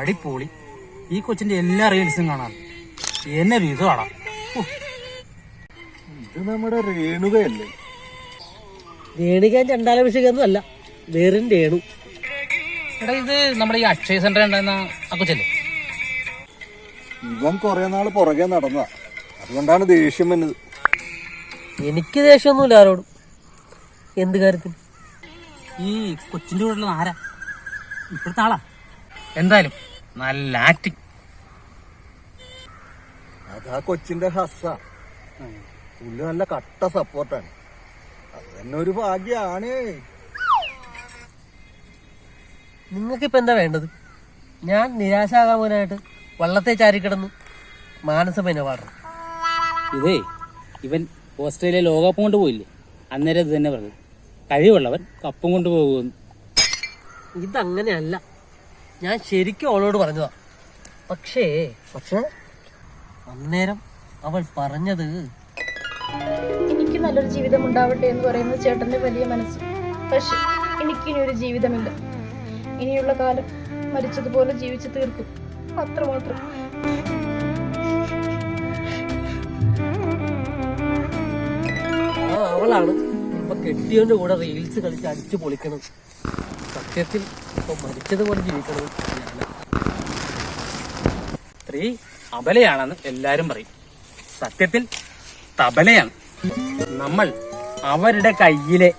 അടിപൊളി. ഈ കൊച്ചിന്റെ എല്ലാ റീൽസും കാണാം. എന്നെ വിധമാടാ. ഇത് നമ്മുടെ രേണുകയല്ലേ? രേണുക ചണ്ടാലഭിഷേകൊന്നും അല്ല, വെറും രേണു. എടാ ഇത് നമ്മുടെ ഈ അക്ഷയ സെന്റർ ഉണ്ടായിരുന്ന ആ കൊച്ചല്ലേ? ഇവൻ കുറെ നാള് പുറകെ നടന്നതാ, അതുകൊണ്ടാണ് ദേഷ്യം വന്നത്. എനിക്ക് ദേഷ്യമൊന്നുമില്ല ആരോടും. എന്ത് കാര്യത്തിന്? ഈ കൊച്ചിന്റെ കൂടെ ഉള്ളത് ആരാ? ഇപ്പോഴത്തെ ആളാ? എന്തായാലും നല്ല ആക്ടിങ്. അതാ കൊച്ചിന്റെ ഹസ്സ. പുള്ളി നല്ല കട്ട സപ്പോർട്ടാണ്. അത് തന്നെ ഒരു ഭാഗ്യാണ്. നിങ്ങൾക്കിപ്പോ എന്താ വേണ്ടത്? ഞാൻ നിരാശാകാമനായിട്ട് വള്ളത്തെ ചാരിക്കിടന്ന് മാനസമേന പാടണം. ഇതേ ഇവൻ ഓസ്ട്രേലിയ ലോകകപ്പ് കൊണ്ട് പോയില്ലേ, അന്നേരം ഇത് തന്നെ പറഞ്ഞത്, കഴിവുള്ളവൻ കപ്പും കൊണ്ട് പോകുമെന്ന്. ഇതങ്ങനെയല്ല, ഞാൻ ശരിക്കും അവളോട് പറഞ്ഞതാ. പക്ഷേ അന്നേരം അവൾ പറഞ്ഞത്, എനിക്ക് നല്ലൊരു ജീവിതം ഉണ്ടാവട്ടെ എന്ന് പറയുന്നത് ചേട്ടന്റെ വലിയ മനസ്സ്. പക്ഷെ എനിക്കിനിയൊരു ജീവിതമില്ല. ഇനിയുള്ള കാലം മരിച്ചതുപോലെ ജീവിച്ചു തീർക്കും, അത്രമാത്രം. അവളാണ് ഇപ്പൊ കെട്ടിയോന്റെ കൂടെ റീൽസ് കളിച്ച് അടിച്ചു പൊളിക്കണം. സത്യത്തിൽ ഇപ്പൊ മരിച്ചതുപോലെ ജീവിക്കണം. സ്ത്രീ അബലയാണെന്ന് എല്ലാരും പറയും, സത്യത്തിൽ തബലയാണ്. നമ്മൾ അവരുടെ കയ്യിലെ